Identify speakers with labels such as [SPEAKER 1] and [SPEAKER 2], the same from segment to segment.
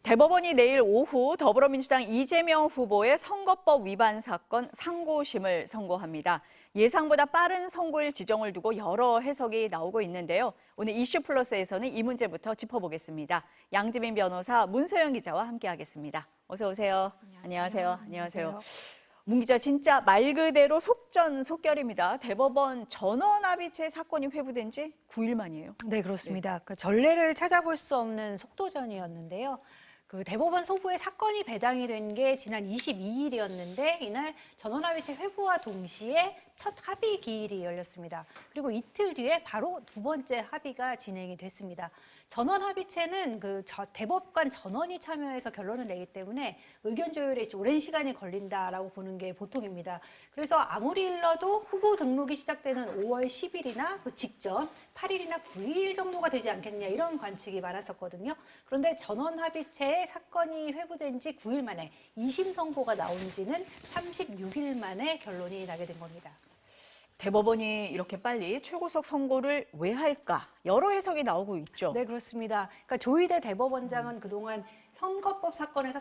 [SPEAKER 1] 대법원이 내일 오후 더불어민주당 이재명 후보의 선거법 위반 사건 상고심을 선고합니다. 예상보다 빠른 선고일 지정을 두고 여러 해석이 나오고 있는데요. 오늘 이슈 플러스에서는 이 문제부터 짚어보겠습니다. 양지민 변호사, 문소영 기자와 함께하겠습니다. 어서 오세요. 안녕하세요. 안녕하세요. 문 기자, 진짜 말 그대로 속전속결입니다. 대법원 전원합의체 사건이 회부된 지 9일 만이에요.
[SPEAKER 2] 네, 그렇습니다. 그 전례를 찾아볼 수 없는 속도전이었는데요. 그 대법원 소부에 사건이 배당이 된 게 지난 22일이었는데 이날 전원합의체 회부와 동시에 첫 합의 기일이 열렸습니다. 그리고 이틀 뒤에 바로 두 번째 합의가 진행이 됐습니다. 전원합의체는 대법관 전원이 참여해서 결론을 내기 때문에 의견 조율에 오랜 시간이 걸린다라고 보는 게 보통입니다. 그래서 아무리 일러도 후보 등록이 시작되는 5월 10일이나 그 직전 8일이나 9일 정도가 되지 않겠냐 이런 관측이 많았었거든요. 그런데 전원합의체의 사건이 회부된 지 9일 만에 2심 선고가 나온 지는 36일 만에 결론이 나게 된 겁니다.
[SPEAKER 1] 대법원이 이렇게 빨리 최고석 선고를 왜 할까? 여러 해석이 나오고 있죠.
[SPEAKER 2] 네, 그렇습니다. 그러니까 조희대 대법원장은 그동안 선거법 사건에서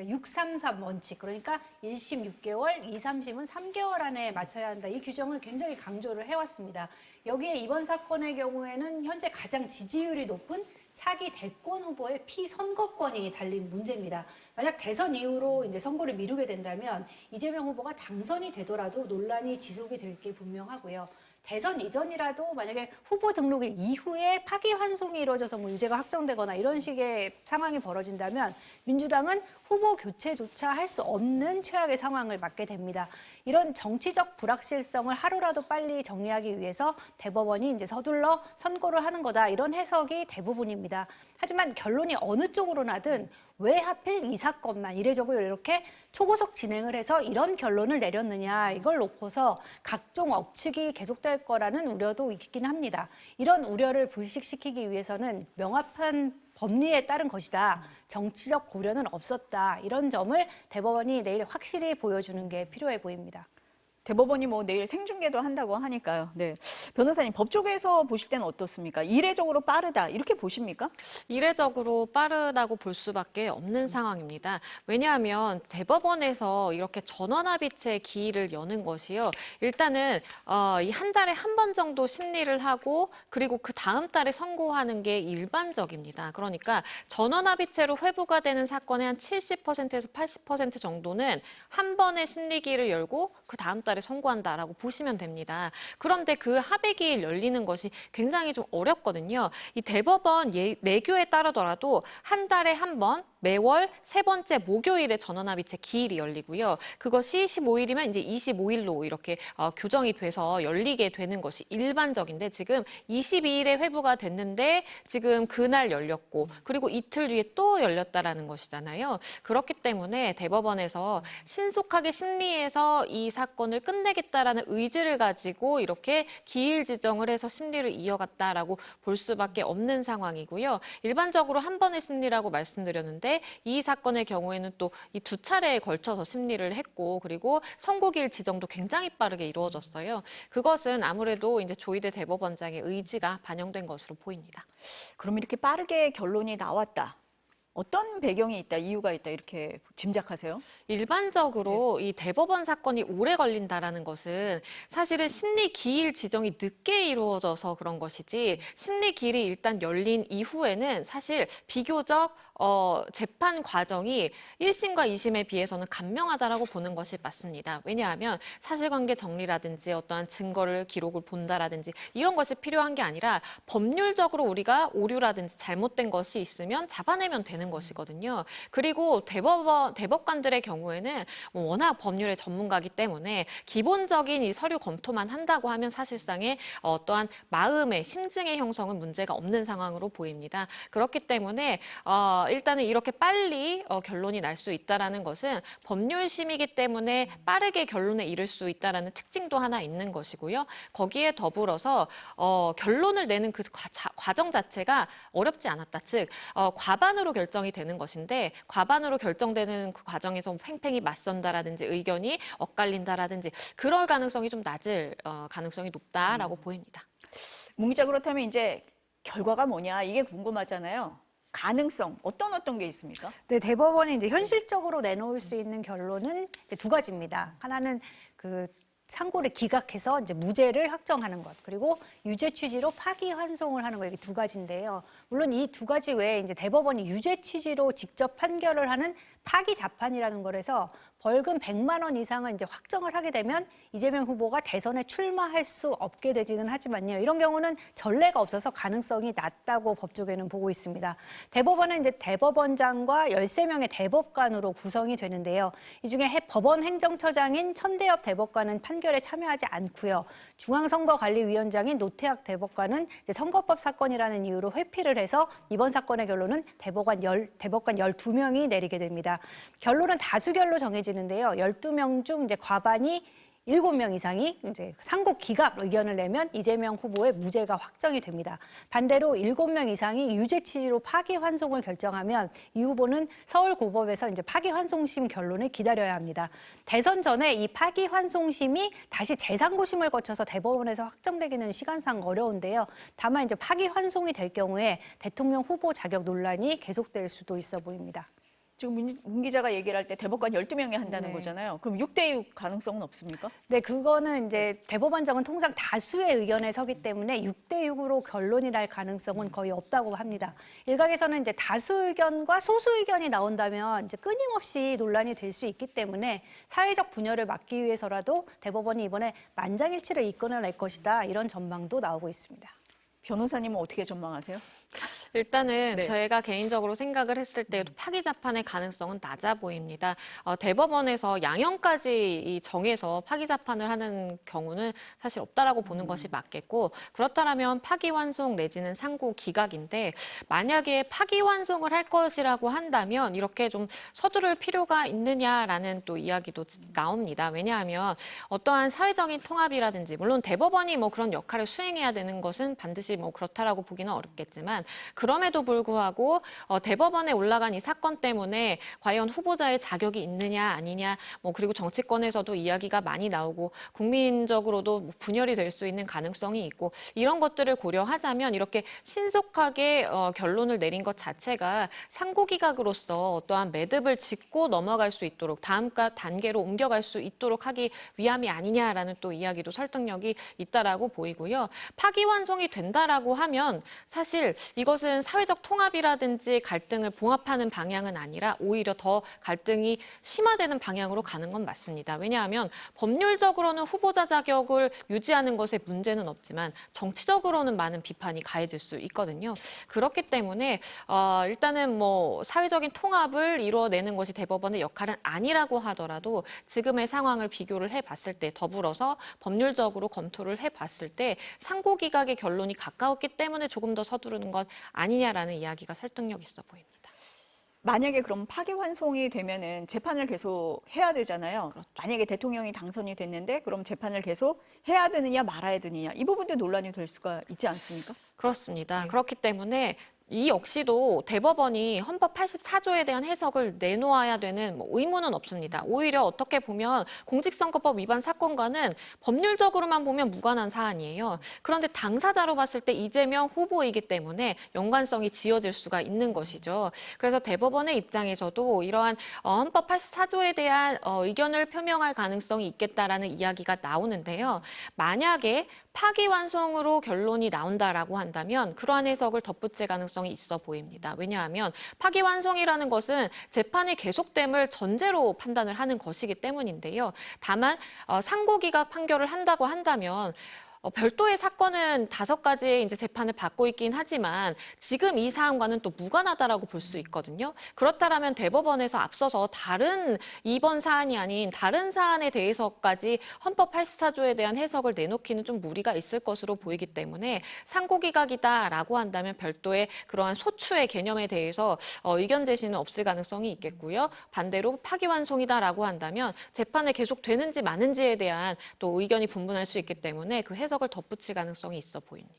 [SPEAKER 2] 633 원칙, 그러니까 1심 6개월, 2, 3심은 3개월 안에 맞춰야 한다. 이 규정을 굉장히 강조를 해왔습니다. 여기에 이번 사건의 경우에는 현재 가장 지지율이 높은 차기 대권 후보의 피선거권이 달린 문제입니다. 만약 대선 이후로 이제 선거를 미루게 된다면 이재명 후보가 당선이 되더라도 논란이 지속이 될 게 분명하고요. 대선 이전이라도 만약에 후보 등록일 이후에 파기환송이 이루어져서 유죄가 확정되거나 이런 식의 상황이 벌어진다면 민주당은 후보 교체조차 할 수 없는 최악의 상황을 맞게 됩니다. 이런 정치적 불확실성을 하루라도 빨리 정리하기 위해서 대법원이 이제 서둘러 선고를 하는 거다 이런 해석이 대부분입니다. 하지만 결론이 어느 쪽으로 나든 왜 하필 이 사건만 이례적으로 이렇게 초고속 진행을 해서 이런 결론을 내렸느냐 이걸 놓고서 각종 억측이 계속될 거라는 우려도 있긴 합니다. 이런 우려를 불식시키기 위해서는 명확한 법리에 따른 것이다. 정치적 고려는 없었다. 이런 점을 대법원이 내일 확실히 보여주는 게 필요해 보입니다.
[SPEAKER 1] 대법원이 내일 생중계도 한다고 하니까요. 네, 변호사님, 법조계에서 보실 때는 어떻습니까? 이례적으로 빠르다 이렇게 보십니까?
[SPEAKER 3] 이례적으로 빠르다고 볼 수밖에 없는 상황입니다. 왜냐하면 대법원에서 이렇게 전원합의체 기일을 여는 것이요. 일단은 이 한 달에 한 번 정도 심리를 하고 그리고 그 다음 달에 선고하는 게 일반적입니다. 그러니까 전원합의체로 회부가 되는 사건의 한 70%에서 80% 정도는 한 번의 심리기일을 열고 그 다음 달에 선고한다라고 보시면 됩니다. 그런데 그 합의기일 열리는 것이 굉장히 좀 어렵거든요. 이 대법원 내규에 따르더라도 한 달에 한 번, 매월 세 번째 목요일에 전원합의체 기일이 열리고요. 그것이 15일이면 이제 25일로 이렇게 교정이 돼서 열리게 되는 것이 일반적인데 지금 22일에 회부가 됐는데 지금 그날 열렸고 그리고 이틀 뒤에 또 열렸다라는 것이잖아요. 그렇기 때문에 대법원에서 신속하게 심리해서 이 사건을 끝내겠다라는 의지를 가지고 이렇게 기일 지정을 해서 심리를 이어갔다라고 볼 수밖에 없는 상황이고요. 일반적으로 한 번의 심리라고 말씀드렸는데 이 사건의 경우에는 또 이 두 차례에 걸쳐서 심리를 했고 그리고 선고기일 지정도 굉장히 빠르게 이루어졌어요. 그것은 아무래도 이제 조희대 대법원장의 의지가 반영된 것으로 보입니다.
[SPEAKER 1] 그럼 이렇게 빠르게 결론이 나왔다. 어떤 배경이 있다, 이유가 있다 이렇게 짐작하세요?
[SPEAKER 3] 일반적으로 이 대법원 사건이 오래 걸린다라는 것은 사실은 심리 기일 지정이 늦게 이루어져서 그런 것이지 심리 기일이 일단 열린 이후에는 사실 비교적 재판 과정이 1심과 2심에 비해서는 간명하다라고 보는 것이 맞습니다. 왜냐하면 사실관계 정리라든지 어떠한 증거를 기록을 본다라든지 이런 것이 필요한 게 아니라 법률적으로 우리가 오류라든지 잘못된 것이 있으면 잡아내면 되는 것이거든요. 그리고 대법관들의 경우에는 워낙 법률의 전문가이기 때문에 기본적인 이 서류 검토만 한다고 하면 사실상의 어떠한 마음의 심증의 형성은 문제가 없는 상황으로 보입니다. 그렇기 때문에 일단은 이렇게 빨리 결론이 날 수 있다라는 것은 법률심이기 때문에 빠르게 결론에 이를 수 있다라는 특징도 하나 있는 것이고요. 거기에 더불어서 결론을 내는 그 과정 자체가 어렵지 않았다. 즉 과반으로 결정이 되는 것인데 과반으로 결정되는 그 과정에서 팽팽히 맞선다라든지 의견이 엇갈린다라든지 그럴 가능성이 좀 낮을 가능성이 높다라고 보입니다.
[SPEAKER 1] 문 기자, 그렇다면 이제 결과가 뭐냐 이게 궁금하잖아요. 가능성 어떤 게 있습니까?
[SPEAKER 2] 네, 대법원이 이제 현실적으로 내놓을 수 있는 결론은 이제 두 가지입니다. 하나는 그 상고를 기각해서 이제 무죄를 확정하는 것, 그리고 유죄 취지로 파기환송을 하는 거, 이게 두 가지인데요. 물론 이 두 가지 외에 이제 대법원이 유죄 취지로 직접 판결을 하는 파기 자판이라는 거라서 벌금 100만 원 이상을 이제 확정을 하게 되면 이재명 후보가 대선에 출마할 수 없게 되지는 하지만요. 이런 경우는 전례가 없어서 가능성이 낮다고 법조계는 보고 있습니다. 대법원은 이제 대법원장과 13명의 대법관으로 구성이 되는데요. 이 중에 법원 행정처장인 천대엽 대법관은 판결에 참여하지 않고요. 중앙선거관리위원장인 노태학 대법관은 이제 선거법 사건이라는 이유로 회피를 해서 이번 사건의 결론은 대법관 12명이 내리게 됩니다. 결론은 다수결로 정해지는데요. 12명 중 이제 과반이 7명 이상이 이제 상고 기각 의견을 내면 이재명 후보의 무죄가 확정이 됩니다. 반대로 7명 이상이 유죄 취지로 파기환송을 결정하면 이 후보는 서울고법에서 이제 파기환송심 결론을 기다려야 합니다. 대선 전에 이 파기환송심이 다시 재상고심을 거쳐서 대법원에서 확정되기는 시간상 어려운데요. 다만 이제 파기환송이 될 경우에 대통령 후보 자격 논란이 계속될 수도 있어 보입니다.
[SPEAKER 1] 지금 문 기자가 얘기를 할 때 대법관 12명이 한다는
[SPEAKER 2] 네.
[SPEAKER 1] 거잖아요. 그럼 6대6 가능성은 없습니까?
[SPEAKER 2] 네, 그거는 이제 대법원장은 통상 다수의 의견에 서기 때문에 6대6으로 결론이 날 가능성은 거의 없다고 합니다. 일각에서는 이제 다수 의견과 소수 의견이 나온다면 이제 끊임없이 논란이 될 수 있기 때문에 사회적 분열을 막기 위해서라도 대법원이 이번에 만장일치를 이끌어낼 것이다, 이런 전망도 나오고 있습니다.
[SPEAKER 1] 변호사님은 어떻게 전망하세요?
[SPEAKER 3] 일단은
[SPEAKER 1] 네.
[SPEAKER 3] 제가 개인적으로 생각을 했을 때도 파기 자판의 가능성은 낮아 보입니다. 대법원에서 양형까지 정해서 파기 자판을 하는 경우는 사실 없다라고 보는 것이 맞겠고, 그렇다면 파기환송 내지는 상고 기각인데, 만약에 파기환송을 할 것이라고 한다면 이렇게 좀 서두를 필요가 있느냐라는 또 이야기도 나옵니다. 왜냐하면 어떠한 사회적인 통합이라든지, 물론 대법원이 뭐 그런 역할을 수행해야 되는 것은 반드시 뭐 그렇다라고 보기는 어렵겠지만, 그럼에도 불구하고 대법원에 올라간 이 사건 때문에 과연 후보자의 자격이 있느냐 아니냐, 뭐 그리고 정치권에서도 이야기가 많이 나오고 국민적으로도 뭐 분열이 될 수 있는 가능성이 있고, 이런 것들을 고려하자면 이렇게 신속하게 결론을 내린 것 자체가 상고기각으로서 어떠한 매듭을 짚고 넘어갈 수 있도록, 다음 단계로 옮겨갈 수 있도록 하기 위함이 아니냐라는 또 이야기도 설득력이 있다라고 보이고요. 파기환송이 된다라고 하면 사실 이것은 사회적 통합이라든지 갈등을 봉합하는 방향은 아니라 오히려 더 갈등이 심화되는 방향으로 가는 건 맞습니다. 왜냐하면 법률적으로는 후보자 자격을 유지하는 것에 문제는 없지만 정치적으로는 많은 비판이 가해질 수 있거든요. 그렇기 때문에 일단은 뭐 사회적인 통합을 이루어내는 것이 대법원의 역할은 아니라고 하더라도 지금의 상황을 비교를 해봤을 때, 더불어서 법률적으로 검토를 해봤을 때 상고기각의 결론이 가까웠기 때문에 조금 더 서두르는 것 아니냐라는 이야기가 설득력 있어 보입니다.
[SPEAKER 1] 만약에 그럼 파기환송이 되면은 재판을 계속 해야 되잖아요.
[SPEAKER 3] 그렇죠.
[SPEAKER 1] 만약에 대통령이 당선이 됐는데 그럼 재판을 계속 해야 되느냐 말아야 되느냐, 이 부분도 논란이 될 수가 있지 않습니까?
[SPEAKER 3] 그렇습니다.
[SPEAKER 1] 네.
[SPEAKER 3] 그렇기 때문에 이 역시도 대법원이 헌법 84조에 대한 해석을 내놓아야 되는 뭐 의무는 없습니다. 오히려 어떻게 보면 공직선거법 위반 사건과는 법률적으로만 보면 무관한 사안이에요. 그런데 당사자로 봤을 때 이재명 후보이기 때문에 연관성이 지어질 수가 있는 것이죠. 그래서 대법원의 입장에서도 이러한 헌법 84조에 대한 의견을 표명할 가능성이 있겠다라는 이야기가 나오는데요. 만약에 파기환송으로 결론이 나온다라고 한다면 그러한 해석을 덧붙일 가능성이 있어 보입니다. 왜냐하면 파기환송이라는 것은 재판이 계속됨을 전제로 판단을 하는 것이기 때문인데요. 다만 상고기각 판결을 한다고 한다면 별도의 사건은 5가지의 이제 재판을 받고 있긴 하지만 지금 이 사안과는 또 무관하다라고 볼 수 있거든요. 그렇다면 대법원에서 앞서서 다른 이번 사안이 아닌 다른 사안에 대해서까지 헌법 84조에 대한 해석을 내놓기는 좀 무리가 있을 것으로 보이기 때문에 상고기각이다라고 한다면 별도의 그러한 소추의 개념에 대해서 의견 제시는 없을 가능성이 있겠고요. 반대로 파기환송이다라고 한다면 재판에 계속 되는지 마는지에 대한 또 의견이 분분할 수 있기 때문에 그 해석을 덧붙일 가능성이 있어 보입니다.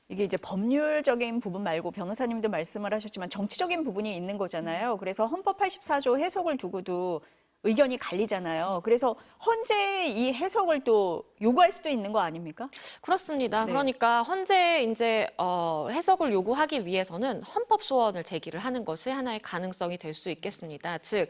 [SPEAKER 1] 이게 이제 법률적인 부분 말고 변호사님도 말씀을 하셨지만 정치적인 부분이 있는 거잖아요. 그래서 헌법 84조 해석을 두고도 의견이 갈리잖아요. 그래서 헌재 이 해석을 또 요구할 수도 있는 거 아닙니까?
[SPEAKER 3] 그렇습니다.
[SPEAKER 1] 네.
[SPEAKER 3] 그러니까 헌재 이제 해석을 요구하기 위해서는 헌법 소원을 제기를 하는 것이 하나의 가능성이 될 수 있겠습니다. 즉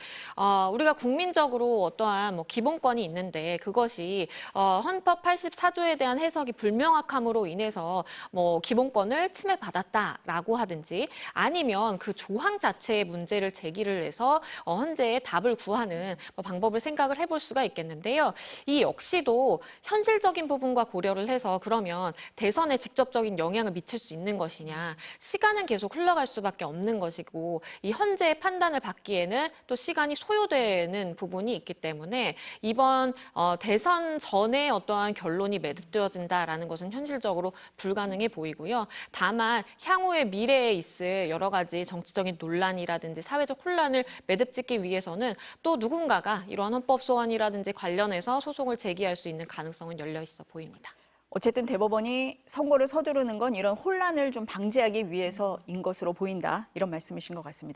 [SPEAKER 3] 우리가 국민적으로 어떠한 뭐 기본권이 있는데 그것이 헌법 84조에 대한 해석이 불명확함으로 인해서 뭐 기본권을 침해받았다라고 하든지 아니면 그 조항 자체의 문제를 제기를 해서 헌재에 답을 구하는 뭐 방법을 생각을 해볼 수가 있겠는데요. 이 역시도 현실적인 부분과 고려를 해서 그러면 대선에 직접적인 영향을 미칠 수 있는 것이냐. 시간은 계속 흘러갈 수밖에 없는 것이고 이 헌재의 판단을 받기에는 또 시간이 소요되는 부분이 있기 때문에 이번 대선 전에 어떠한 결론이 매듭되어진다라는 것은 현실적으로 불가능해 보이고요. 다만 향후의 미래에 있을 여러 가지 정치적인 논란이라든지 사회적 혼란을 매듭짓기 위해서는 또 누군가가 이러한 헌법 소원이라든지 관련해서 소송을 제기할 수 있는 가능성은 열려 있어 보입니다.
[SPEAKER 1] 어쨌든 대법원이 선고를 서두르는 건 이런 혼란을 좀 방지하기 위해서인 것으로 보인다. 이런 말씀이신 것 같습니다.